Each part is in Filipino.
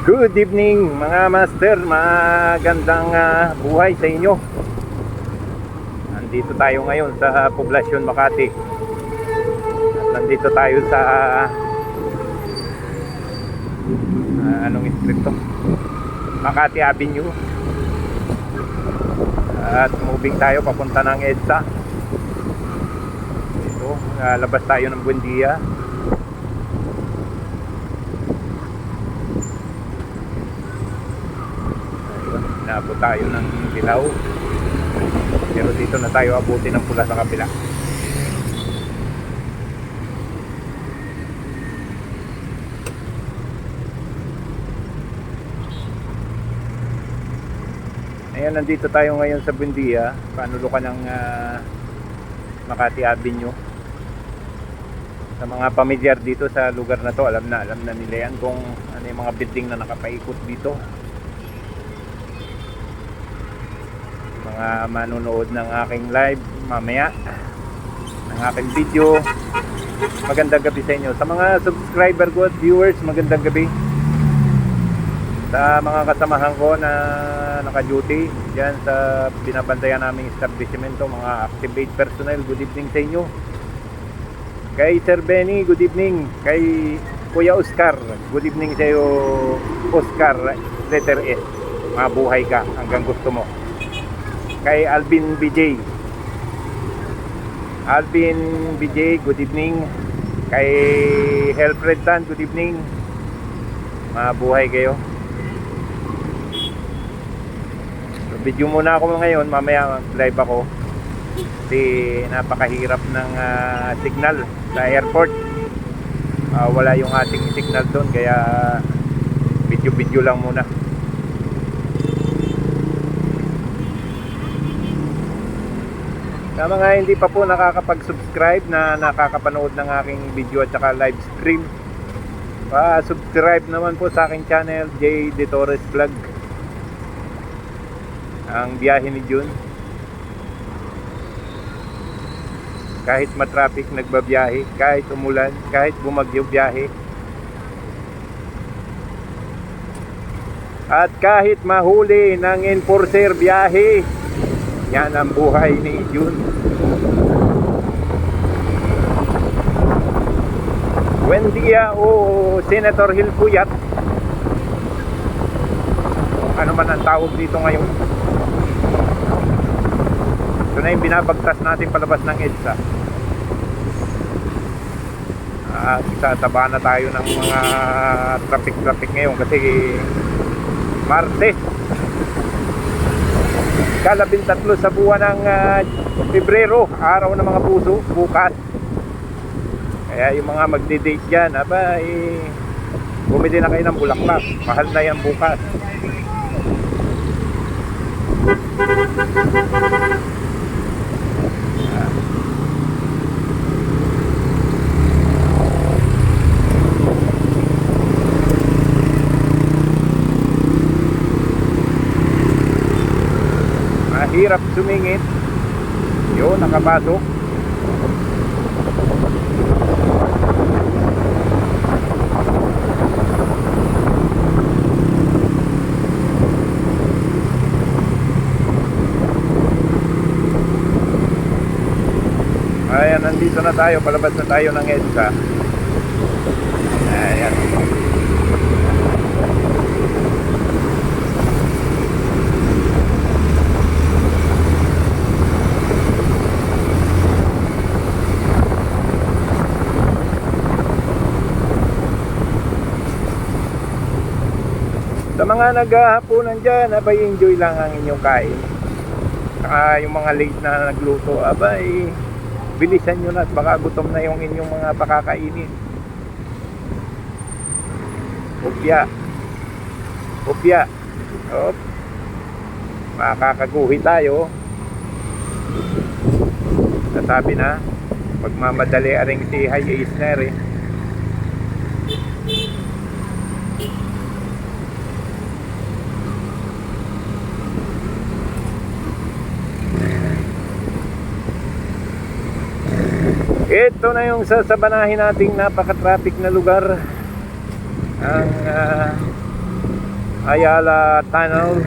Good evening mga master, magandang buhay sa inyo. Nandito tayo ngayon sa Poblacion, Makati. At nandito tayo sa anong street to? Makati Avenue. At moving tayo papunta ng EDSA. Ito, labas tayo ng Buendia. Naabot tayo ng Dilaw, pero dito na tayo abutin ng pula sa kabila. Ayan, nandito tayo ngayon sa Buendia, panulukan ng Makati Avenue. Sa mga pamilyar dito sa lugar na to, alam na nila yan kung ano yung mga building na nakapaikot dito. Mga manonood ng aking live mamaya, ng aking video, magandang gabi sa inyo. Sa mga subscriber ko at viewers, magandang gabi. Sa mga kasamahan ko na naka-duty dyan sa binabantayan naming establishmento, mga activate personnel, good evening sa inyo. Kay Sir Benny, good evening. Kay Kuya Oscar, good evening sa iyo, Oscar, letter S. Mabuhay ka hanggang gusto mo. Kay Alvin BJ, good evening. Kay Helfred Tan, good evening. Mabuhay kayo. So, video muna ako ngayon, mamaya live ako kasi napakahirap ng signal sa airport. Wala yung ating signal doon, kaya video lang muna. Sa mga hindi pa po nakakapag-subscribe na nakakapanood ng aking video at saka live stream, subscribe naman po sa aking channel, J. De Torres Vlog. Ang biyahe ni June. Kahit matraffic nagbabiyahe, kahit umulan, kahit bumagyo biyahe. At kahit mahuli ng enforcer biyahe. Yan ang buhay ni June. Buendia o Senator Hilpuyat, ano man ang tawag dito ngayon. Ito na yung binabagtas natin palabas ng EDSA. Isasaba na tayo ng mga traffic ngayon kasi Martes, ika-13 sa buwan ng Pebrero, araw ng mga puso, bukas. Kaya yung mga magdi-date dyan, bumili na kayo ng bulaklak, mahal na yan bukas. Hirap sumingit. Yun, nakapasok. Ayan, nandito na tayo, palabas na tayo ng EDSA. Ayan. Sa mga naghahaponan dyan, enjoy lang ang inyong kain. Saka yung mga late na nagluto, bilisan nyo na at baka gutom na yung inyong mga pakakainin. Upya. Op. Makakaguhi tayo. Nasabi na, pagmamadali aring si High Eisner eh. Ito na yung sasabanahin nating napaka-traffic na lugar. Ang Ayala Tunnel.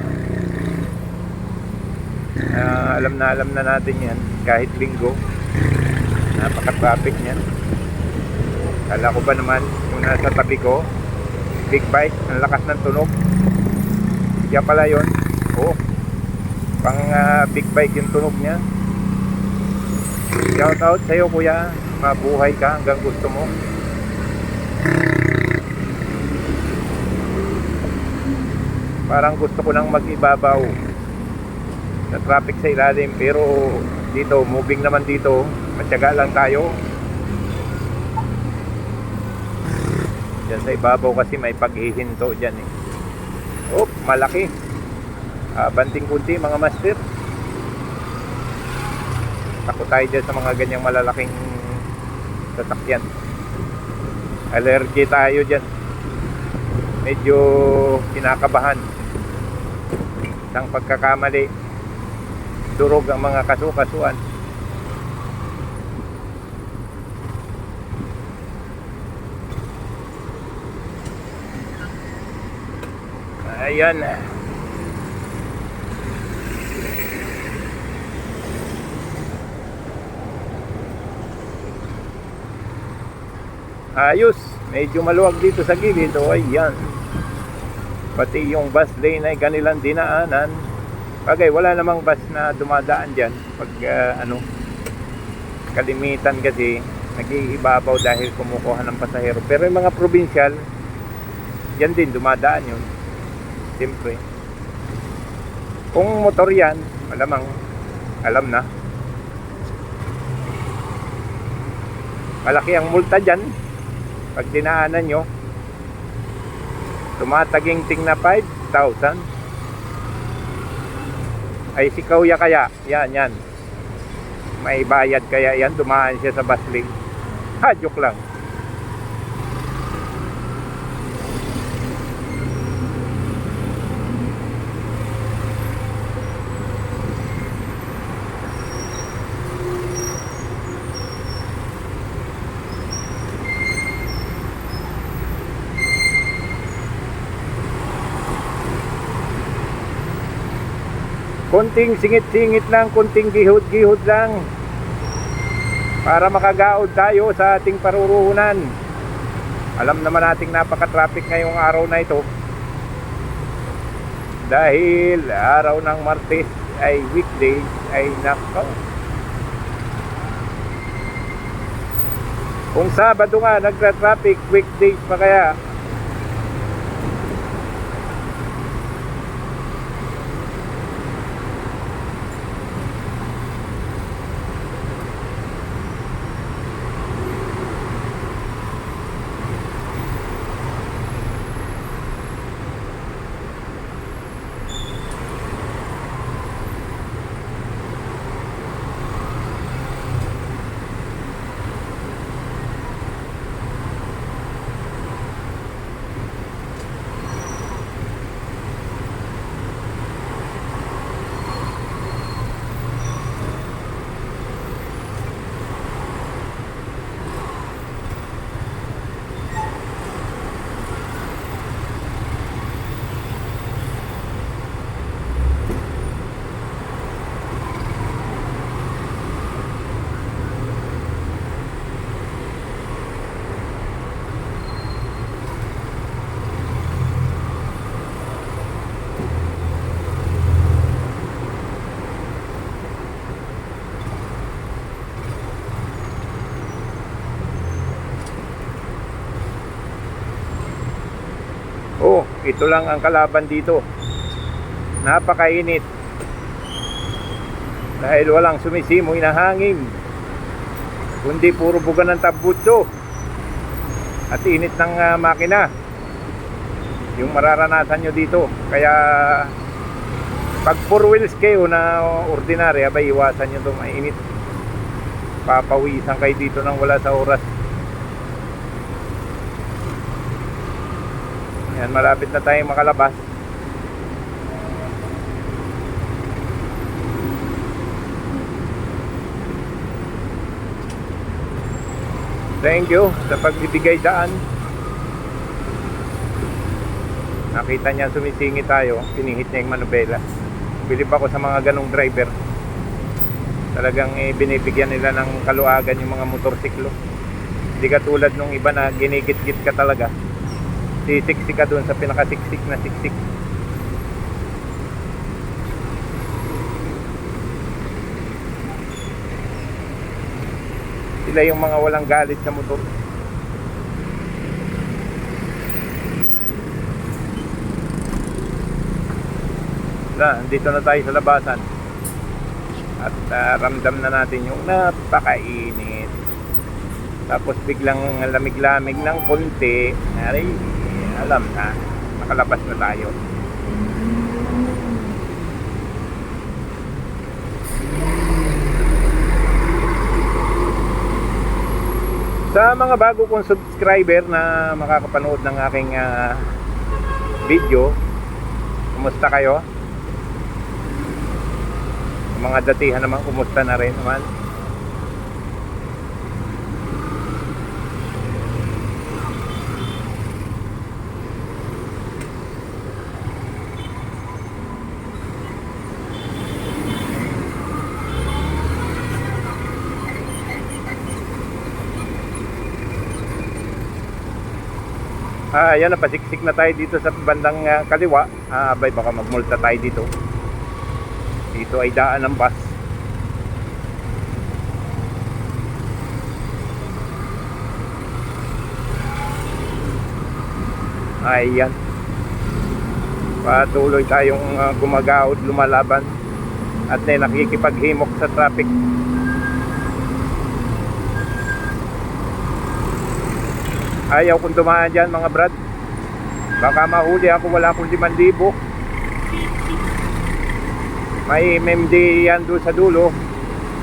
Alam na natin yan kahit linggo. Napaka-traffic niyan. Kala ko ba naman yung nasa tabi ko, big bike, ang lakas ng tunog. Kaya pala yun. Oh, pang big bike yung tunog niya. Shout out sa'yo kuya, mabuhay ka hanggang gusto mo. Parang gusto ko nang mag-ibabaw sa traffic sa ilalim, pero dito, moving naman dito, matyaga lang tayo. Diyan sa ibabaw kasi may paghihinto dyan eh. Oh, malaki. Banting kunti mga master. Takot tayo dyan sa mga ganyang malalaking sasakyan. Allergy tayo dyan. Medyo kinakabahan. Isang pagkakamali, durog ang mga kasukasuan. Ayan. Ayos. Medyo maluwag dito sa gilid. O ayan. Pati yung bus lane ay kanilang dinaanan. Bagay, wala namang bus na dumadaan dyan. Pag kalimitan kasi nag-iibabaw dahil kumukuha ng pasahero. Pero yung mga provincial, yan din, dumadaan yun. Siyempre. Kung motor yan, malamang alam na. Malaki ang multa dyan. Pag dinaanan nyo, tumataging-ting na 5,000. Ay si Kauya kaya, yan. May bayad kaya yan, dumaan siya sa bus lane. Ha, joke lang. Konting singit-singit lang, konting gihod-gihod lang para makagaod tayo sa ating paruruhunan. Alam naman nating napaka-traffic ngayong araw na ito dahil araw ng Martes ay weekday, ay nako. Kung Sabado nga nagtra-traffic, weekdays pa kaya. Oh, ito lang ang kalaban dito. Napakainit. Dahil walang sumisimoy na hangin, kundi puro buga ng tambutso at init ng makina yung mararanasan nyo dito. Kaya pag 4 wheels kayo na ordinary, abay iwasan nyo ito, mainit. Papawisan kayo dito nang wala sa oras. Yan, malapit na tayong makalabas. Thank you sa pagbibigay daan. Nakita niya sumisingi tayo, pinihit niya yung manubela. Bilib ako sa mga ganong driver. Talagang binibigyan nila ng kaluagan yung mga motorsiklo. Hindi katulad nung iba na ginigit-git ka talaga. Sisiksi ka dun sa pinakasiksik na siksik. Sila yung mga walang galit sa motor. Dito na tayo sa labasan. At ramdam na natin yung napakainit. Tapos biglang lamig-lamig ng konti. Ay, alam na, nakalabas na tayo. Sa mga bago kong subscriber na makakapanood ng aking video, kumusta kayo? Mga datihan naman, kumusta na rin naman? Ayan, napasiksik na tayo dito sa bandang kaliwa. Abay, baka magmulta tayo dito. Dito ay daan ng bus. Ayan. Patuloy tayong gumagahod, lumalaban. At nakikipaghimok sa traffic. Ayaw kong dumaan dyan mga brad. Baka mahuli ako, wala akong 5,000. May MMD yan doon sa dulo,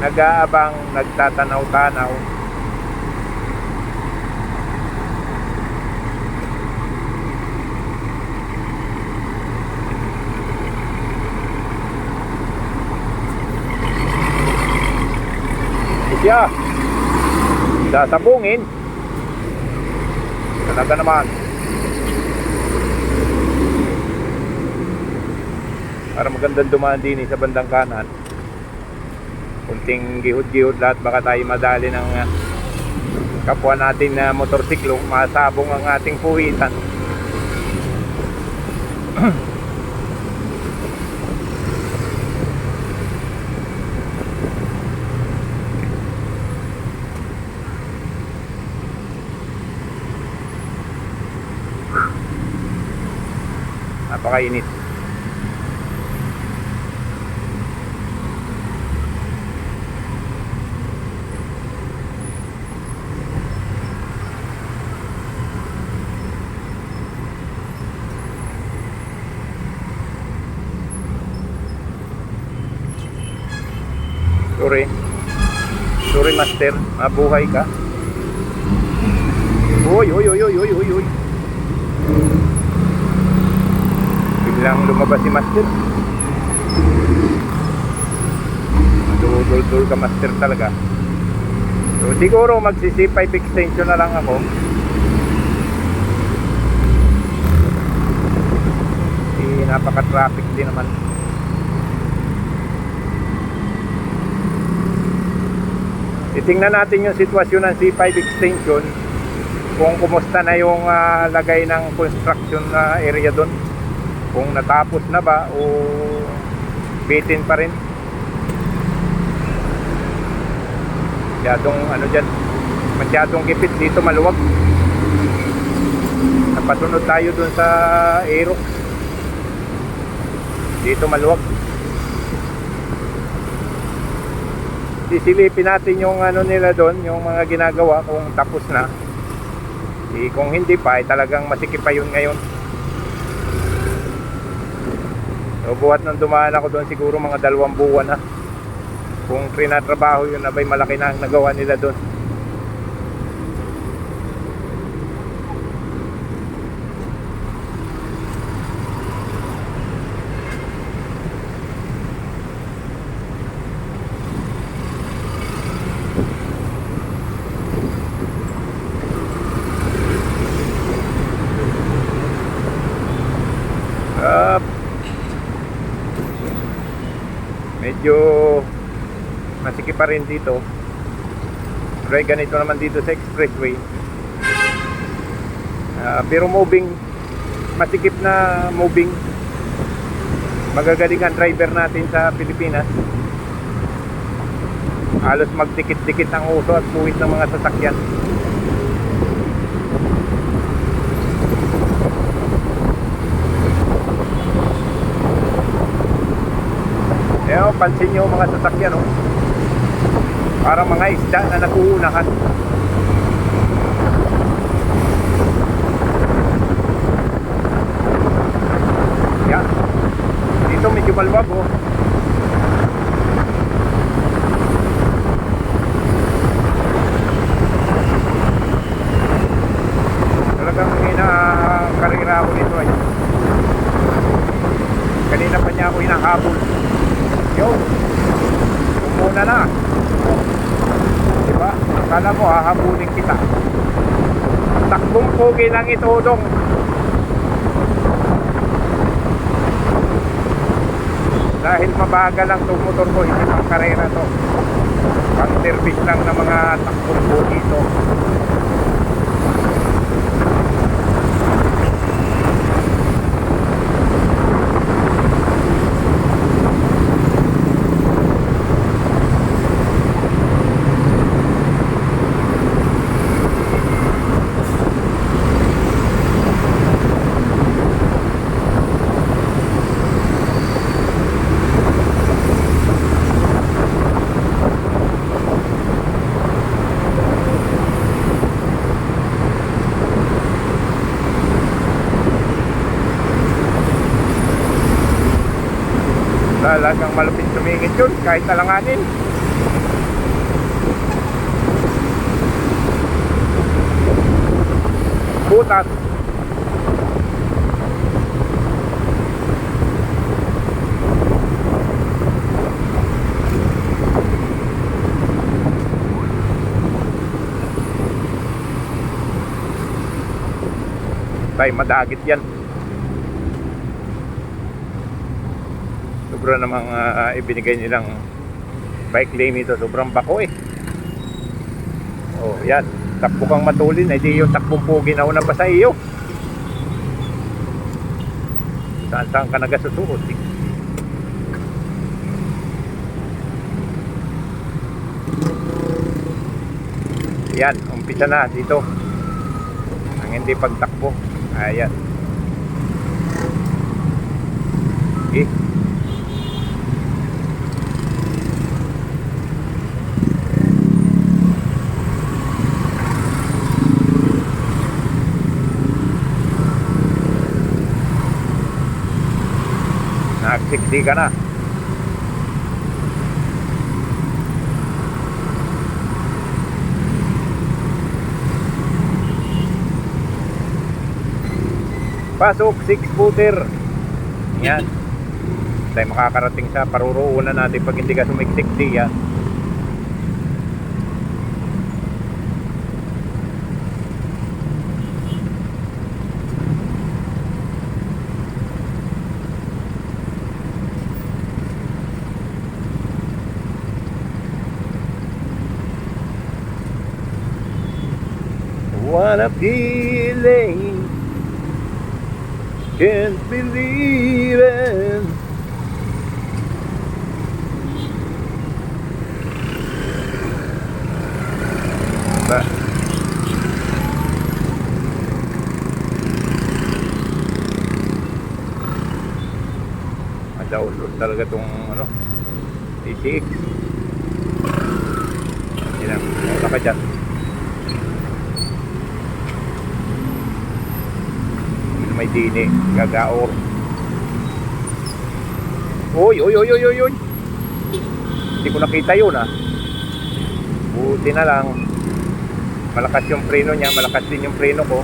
nag-aabang, nagtatanaw-tanaw. Siya sasabungin talaga naman. Para magandang dumaan din sa bandang kanan. Kunting gihod-gihod lahat, baka tayo madali ng kapwa natin na motorsiklo, masabong ang ating puwitan. Napakainit. Sorry master, mabuhay ka. Uy. Biglang lumabas si master. Dul-dul ka master talaga. So siguro magsi-C5 extension na lang ako. Napaka-traffic din naman. Titingnan natin yung sitwasyon ng C5 extension, kung kumusta na yung lagay ng construction na area doon, kung natapos na ba o bitin pa rin. Masyadong gipit dito, maluwag. Napasunod tayo doon sa Aerox. Dito maluwag. Sisilipin natin yung nila doon, yung mga ginagawa, kung tapos na. Kung hindi pa, talagang masikip pa yun ngayon. So buhat nang dumaan ako doon, siguro mga 2 buwan na. Kung trinatrabaho yun, abay malaki na ang nagawa nila doon. medyo masikip pa rin dito. Pero ganito naman dito sa expressway. Pero moving, masikip na moving. Magagaling ang driver natin sa Pilipinas. Halos magdikit-dikit ang uso at puwit ng mga sasakyan. Pansin nyo mga sasakyan, oh. Parang mga isda na nakuunahan. Yan. Dito medyo maluwag, oh. Talagang hinakarira ako dito, eh. Kanina pa niya ako hinahabol. Yun, umuna na. Diba? Akala mo hahabulin kita. Takbong pogi lang ito, dong. Dahil mabagal lang itong motor ko, hindi pang karera to. Pang service lang ng mga takbong pogi ito. Talagang malupit tumingin yun kahit talanganin. Butas. Tay, madagit yan. Sobra namang ibinigay nilang bike lane ito. Sobrang bako, eh. Oh, yan. Takbo kang matulin, eh di yung takbong pogi na una pa sa iyo. Saan ka nagasusuot, eh. Yan, umpisa na dito ang hindi pagtakbo. Ayan. Eh, nag-60 ka na. Pasok, 6-footer. Yan. Tayo makakarating sa paruroonan natin pag hindi ka sumiksik diyan. What a feeling, can't believe it. Ba? Madaulod talaga tong ano, ACX. Yan lang, muna ka dyan. May dini, gagaor. Uy. Hindi ko nakita yun, ah. Buti na lang. Malakas yung preno niya, malakas din yung preno ko.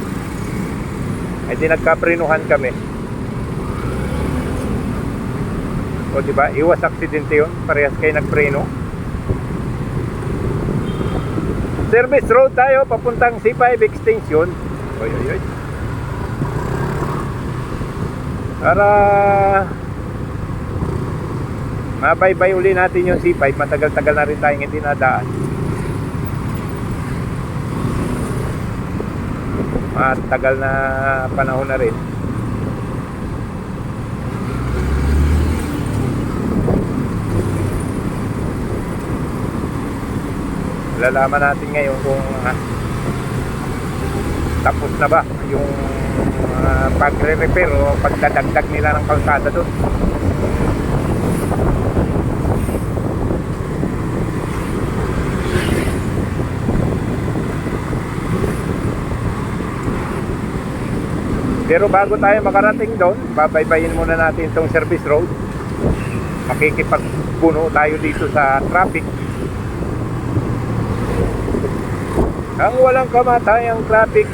Ay di nagka-prenuhan kami. O diba, iwas aksidente yun. Parehas kayo nagpreno. Service road tayo, papuntang C5 extension. Oy. Para Mabaybay uli natin yung C5. Matagal-tagal na rin tayong hindi nadaan. Matagal na panahon na rin. Lalaman natin ngayon kung tapos na ba yung pagre-repair o pagdadagdag nila ng kalsada doon. Pero bago tayo makarating doon, babaybayin muna natin itong service road. Makikipagpuno tayo dito sa traffic. Ang walang kamatayang traffic,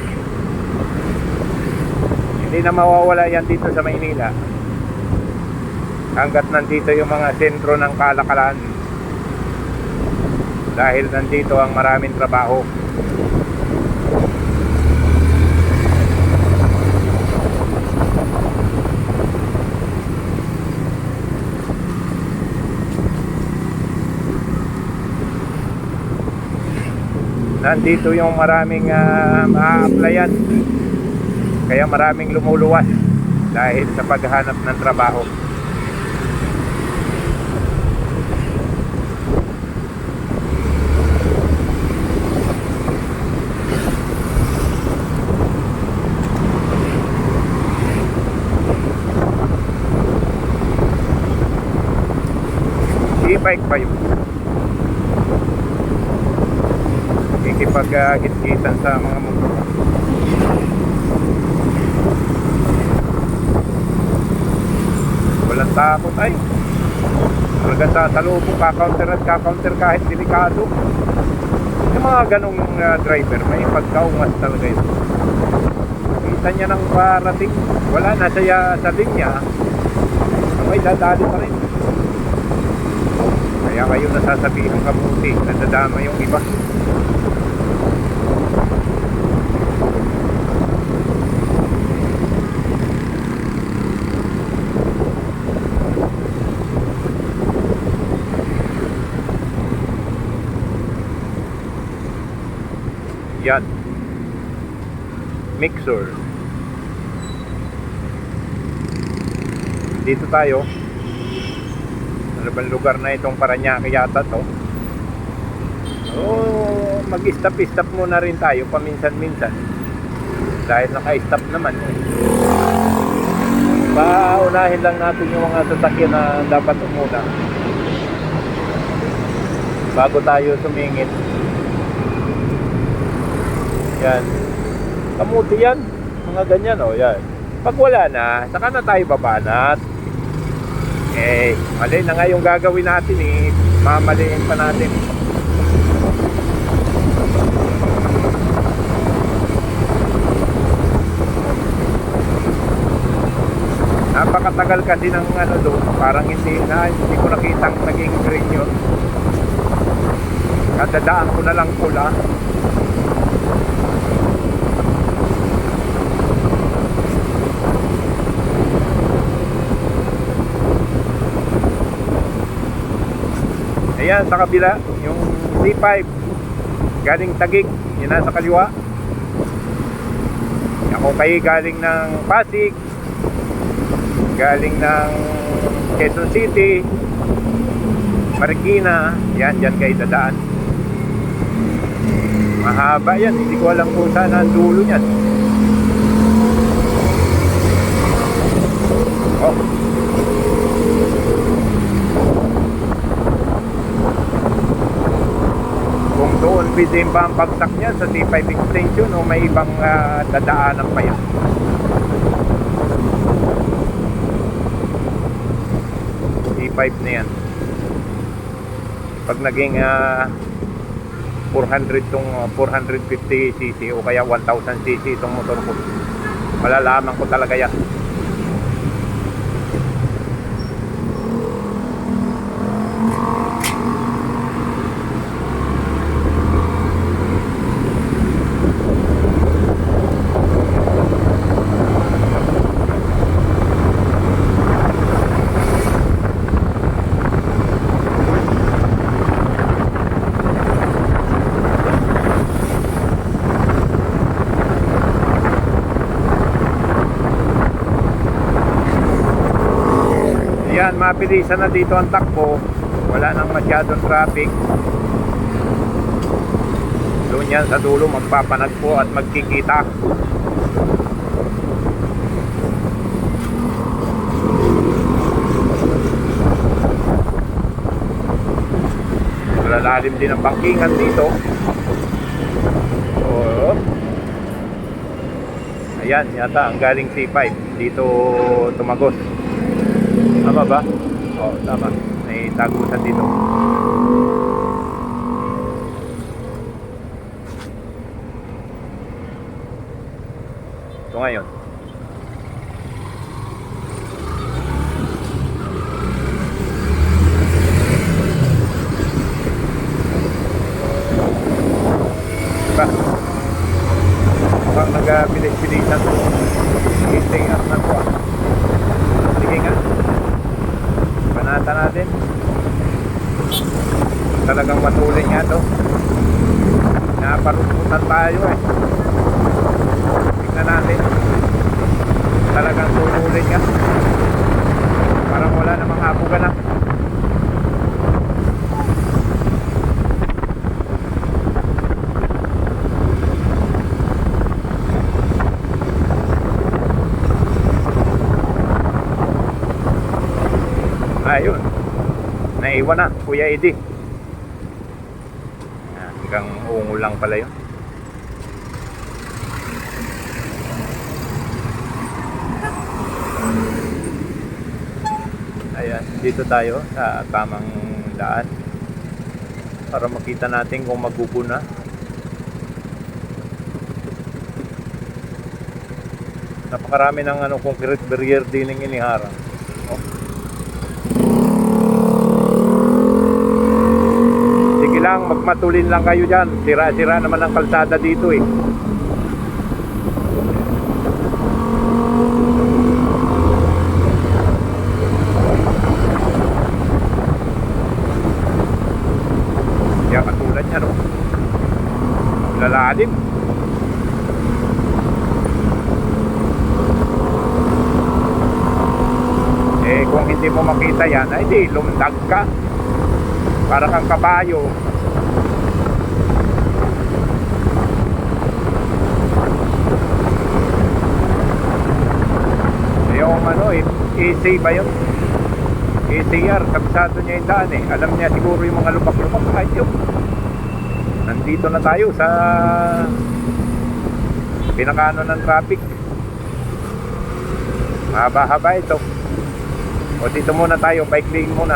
hindi na mawawala yan dito sa Maynila hanggat nandito yung mga sentro ng kalakalan, dahil nandito ang maraming trabaho. Nandito yung maraming ma-applyan, kaya maraming lumuluwas dahil sa paghahanap ng trabaho. E-bike pa yun, ikipag-gitgitan sa mga motor. Walang takot ay. Talagang sasalubong, kaka-counter at kaka-counter kahit delikado. Yung mga ganong driver, may pagkaungas talaga yun. Kita niya ng parating, wala na siya sa linya, may dadali pa rin. Kaya kayo nasasabihan kamuti, nadadama yung iba. Yan, mixer. Dito tayo. Ano bang lugar na itong Parañaque yata to? Oh, mag-stop-stop muna rin tayo paminsan-minsan dahil naka-stop naman. Paunahin lang natin yung mga sasakyan na dapat umuna bago tayo sumingit. Yan, kamuti yan, mga ganyan o, yan. Pag wala na, saka na tayo babanat. Mali na nga yung gagawin natin mamaliin pa natin. Napakatagal kasi ng doon, parang hindi ko nakitang naging green yun. Kadadaan ko na lang pula. Ayan, sa kabila, yung C5 galing Taguig, yun nasa kaliwa. Ako kayo galing ng Pasig, galing ng Quezon City, Marikina, yan, dyan kayo dadaan. Mahaba yan, hindi ko alam kung saan ang dulo yan. Oh, kung doon pwedeng ba ang bagsak niya sa C5 extension o may ibang dadaanan pa yan. C5 na yan. Pag naging 450cc o kaya 1000cc itong motor ko, malalaman ko talaga yan. Ayan, mapilisan na dito ang takbo. Wala nang masyadong traffic. Doon yan sa dulo magpapanagpo at magkikita. Malalalim din ang bangkingan dito. Oh. Ayan, yata ang galing C5 dito tumagos. Tama ba? Oo, tama. May tagusan dito. Ito ngayon. Diba? Mukhang nag-bilis-bilisan ito. Stay up na po. Sige nga. Panata natin. Talagang matulin nga ito. Naparuputan tayo eh. Tignan natin. Talagang tululin nga. Parang wala namang hapugan na. Ayun, naiwan na Kuya Eddie. Hanggang ungol lang pala yun. Ayan, dito tayo sa tamang daan para makita natin kung magugo na. Napakarami ng concrete barrier din ng iniharang. Sige lang, magmatulin lang kayo dyan. Sira-sira naman ang kalsada dito eh. Kaya katulad niya, no? Lalalim. Eh, kung hindi mo makita yan, ay di, lumdag ka. Para kang kabayo. Yung AC ba yun? ACR, kabisado niya yung daan eh. Alam niya siguro yung mga lubak-lubak. Ay yun. Nandito na tayo sa pinakano ng traffic. Mahaba-haba ito. O dito muna tayo, bike lane muna.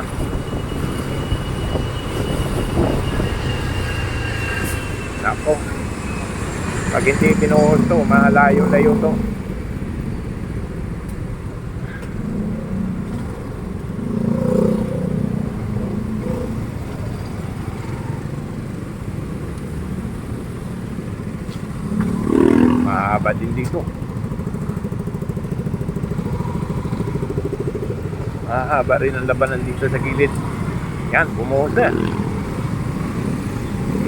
Nako, pag hindi pinuhos to, malayo-layo to. Mahaba din dito. Mahaba rin ang labanan dito sa gilid. Yan, bumuhos na.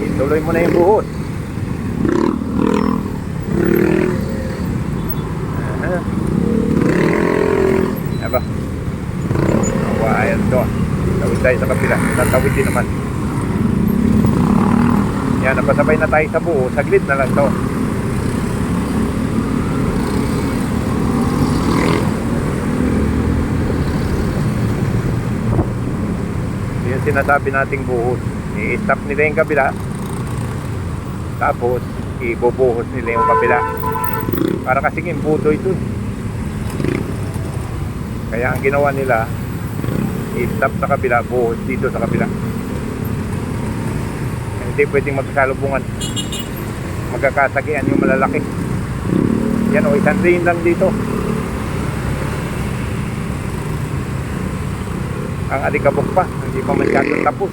Ituloy mo na yung buhos. Aba. Ayan to. Tawid tayo sa kapila. Tatawid din naman. Yan, napasabay na tayo sa buhos. Saglit na lang to. Yan sinasabi nating buhos. I-stop nila yung kabila. Tapos ibubuhos nila yung kabila. Para kasing imbudo ito. Kaya ang ginawa nila, i-stop sa kabila, buhos dito sa kabila. Hindi pwedeng magkasalubungan. Magkakasagian yung malalaki. Yan o, isang lane lang dito. Ang alikabok pa, hindi pa masyadong tapos.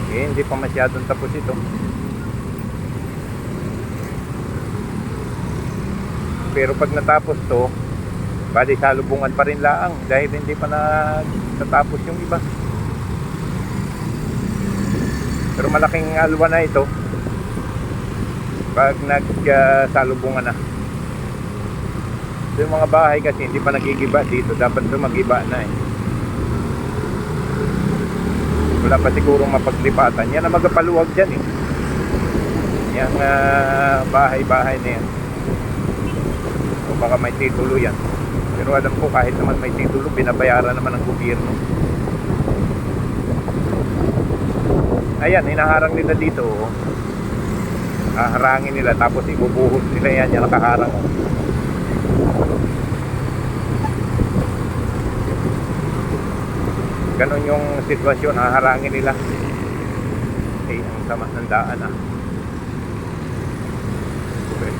Hindi pa masyadong tapos ito. Pero pag natapos to, bali salubungan pa rin laang dahil hindi pa natapos yung iba. Pero malaking alwa na ito. pag nagsalubungan na. So, yung mga bahay kasi hindi pa nagigiba dito, dapat ito magiba na eh. Wala pa sigurong mapaglipatan. Yan ang magapaluwag dyan eh. Yung bahay-bahay na yan. O baka may titulo yan. Pero alam ko kahit naman may titulo, binabayaran naman ng gobyerno. Ayan, hinaharang nila dito. Haharangin nila tapos ibubuhos nila yan. Yan nakaharang. Ganon yung sitwasyon, haharangin nila. Eh, ang sama ng daan ah. Okay.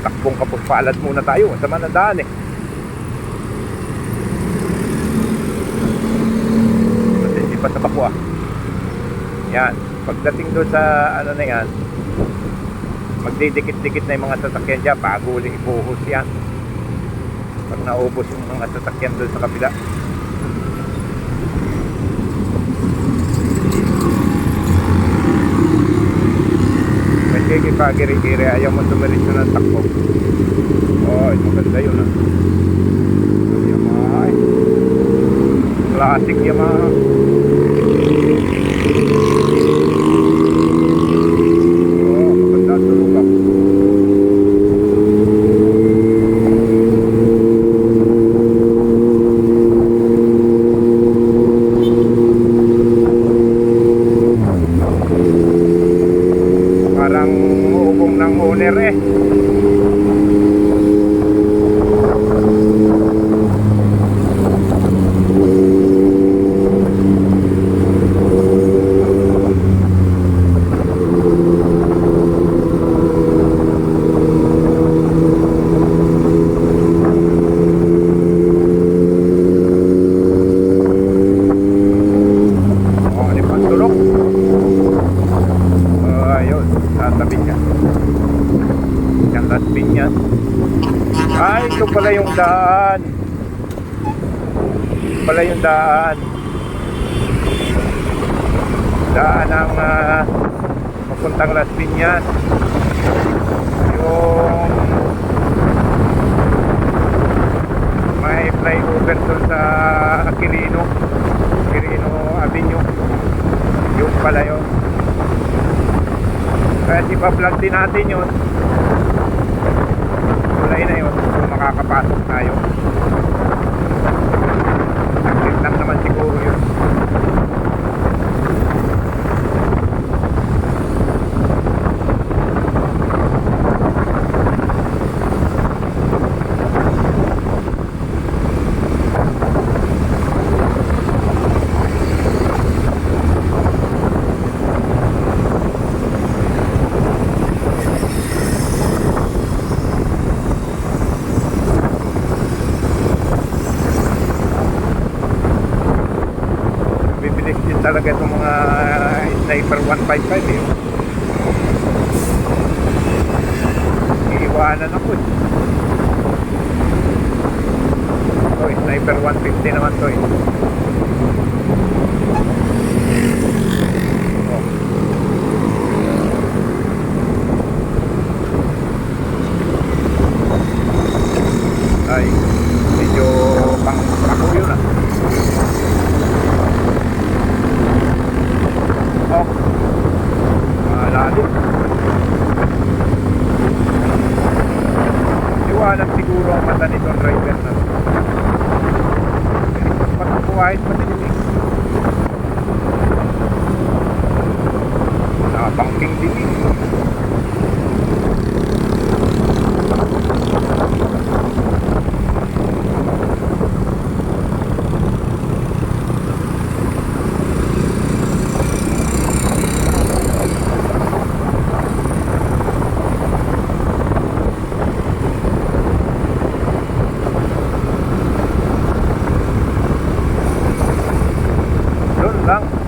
Takbong kapos palad muna tayo. Ang sama ng daan eh. Hindi pa sa bako ah. Yan. Pagdating doon sa ano na yan, magdidikit-dikit na yung mga sasakyan dyan bago ulit ibuhos yan. Pag naubos yung mga sasakyan doon sa kabila. Sige, pagiri-giri, ayaw mo tumirisyo ng takbo. Oh, maganda yun ah. Yamaha eh. Classic Yamaha. Oh, maganda tulog ah. Parang uubong ng owner eh. Oh, di ba tulog? Ayun, tatabi niya. Yan, tasbin niya. Ay, ito pala yung daan. Ito pala yung daan. Daan ng papuntang Las Piñas. Yung may flyover doon sa Quirino Avenue. Yung pala yun. Kaya ipa-vlog din natin yun. Kulay na yun kung makakapasok tayo. Akit lang naman siguro yun. Talaga itong mga Sniper 155 eh. Iiwanan ako eh. Ito eh, Sniper 150 naman to eh. Oh. Ay, medyo pang ako yun ah. Oh, malalim. Iwanan siguro ang mata nitong driver na to. Pagkakuwahit madilim. Nakapangking dilim.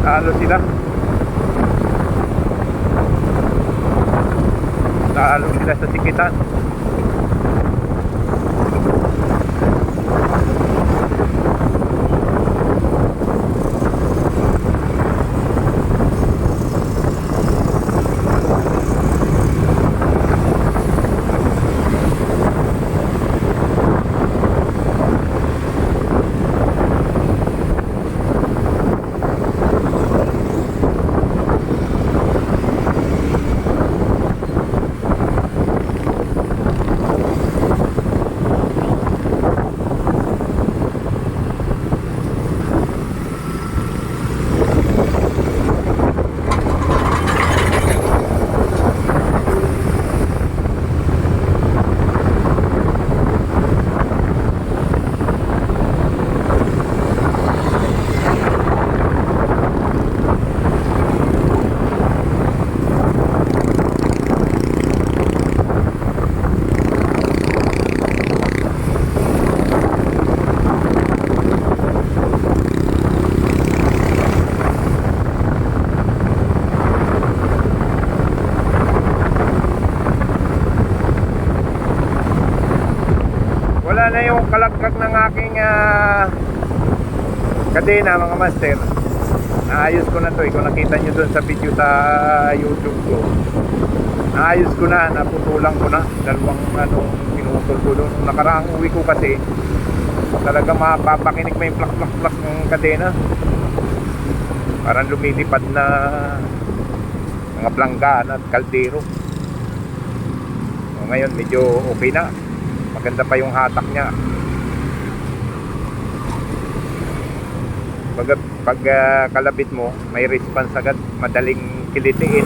Talo sila. Talo sila sa sikitan. Kadena mga master, naayos ko na to. Kung nakita nyo dun sa video sa YouTube ko, naayos ko na, naputulang ko na. Dalawang pinutol ko doon. Nakaraang uwi ko kasi talaga mapapakinig mo yung plak ng kadena. Parang lumilipad na mga planggaan at kaldero. O ngayon medyo okay na. Maganda pa yung hatak niya. Pag kalabit mo, may response agad, madaling kilitiin.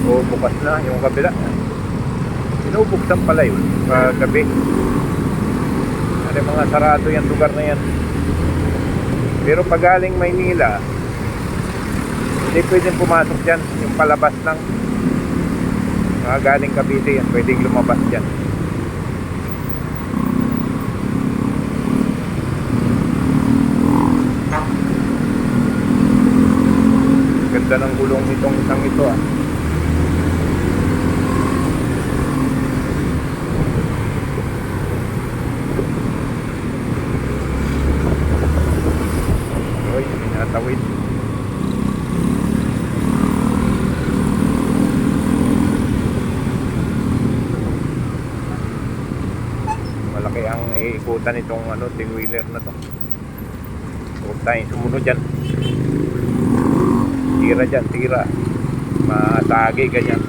O bukas na yung kabila. Binubuksan pala yun gabi. Ano mga sarado yung lugar na yan. Pero pag galing Maynila, hindi pwedeng pumasok dyan. Yung palabas lang. Mga galing Cavite yan, pwedeng lumabas dyan. Ganda ng gulong itong isang ito ah. Tawid. Malaki ang iikutan itong tin-wheeler na to. Huwag tayong sumunod dyan. Tira dyan, tira. Matagi ganyan.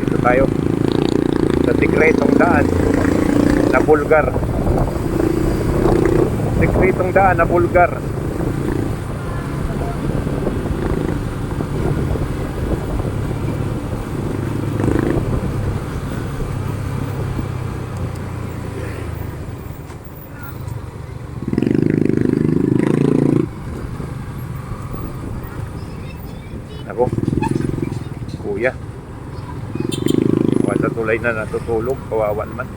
Dito tayo sa sikretong daan na bulgar. Sikretong daan na bulgar. Ako, kuya, sa tulay na natutulog, kawawan man.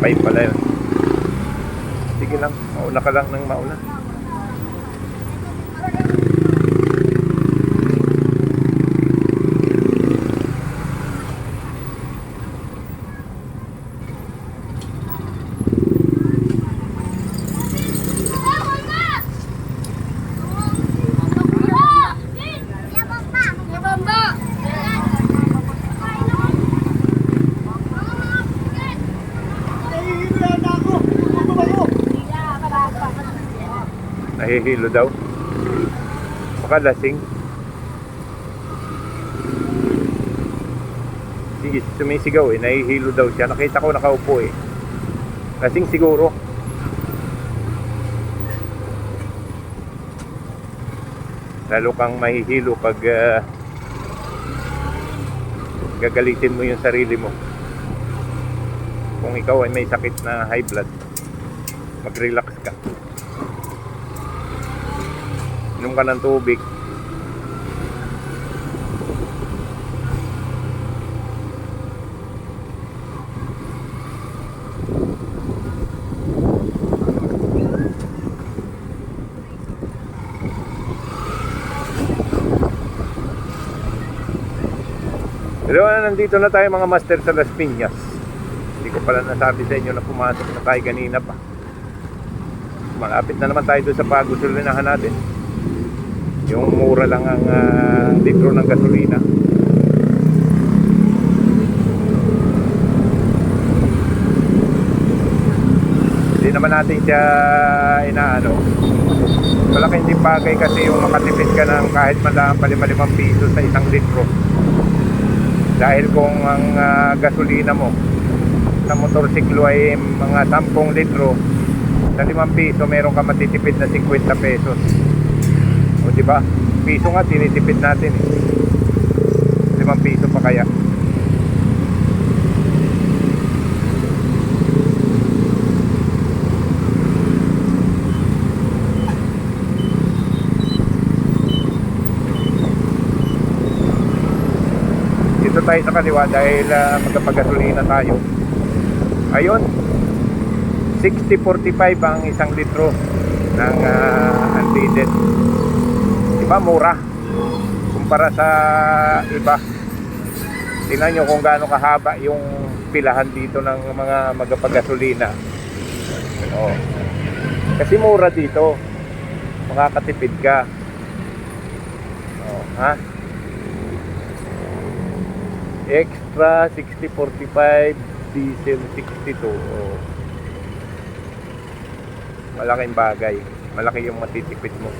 Pay pala yun. Sige lang, mauna ka lang ng mauna. Nahihilo daw. Baka lasing. Sige, sumisigaw eh. Nahihilo daw siya. Nakita ko nakaupo eh. Lasing siguro. Lalo kang mahihilo pag gagalitin mo yung sarili mo. Kung ikaw ay may sakit na high blood, mag-relax ka. Inom ka ng tubig. Pero nandito na tayo mga master sa Las Piñas. Hindi ko pala nasabi sa inyo na pumasok na tayo kanina pa. Malapit na naman tayo doon sa pag-gasolinahan natin. Yung mura lang ang litro ng gasolina. Hindi naman natin siya inaano. Malaking din bagay kasi yung makatipid ka ng kahit man pa 5 piso sa isang litro. Dahil kung ang gasolina mo sa motorsiklo ay mga 10 litro, sa 5 piso meron ka matitipid na 50 pesos. O diba? Piso nga tinitipid natin eh. 5 piso pa kaya. Dito tayo sa kaliwa dahil magkapagasolina tayo. Ayun, 60.45 ang isang litro ng unleaded. Diba mura kumpara sa iba. Tingnan nyo kung gaano kahaba yung pilahan dito ng mga magpagasolina. Oo. Kasi mura dito, makakatipid ka. Oo, ha? Extra 60.45, diesel 62. Oo. Malaking bagay. Malaki yung matitipid mo.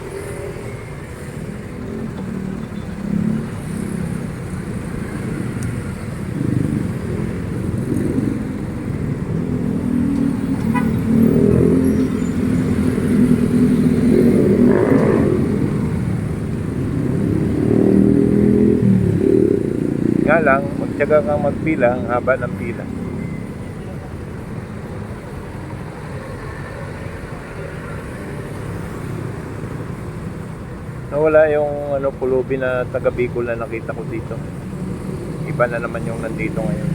Nga lang, magtiyaga kang magpila, ang haba ng pila. Nawala yung pulubi na taga Bicol na nakita ko dito. Iba na naman yung nandito ngayon.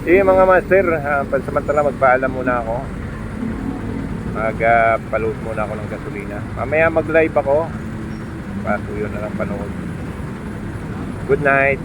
Sige mga master, pansamantala magpaalam muna ako. Mag-paload muna ako ng gasolina. Mamaya mag-live ako. Patuyo na lang panood. Good night.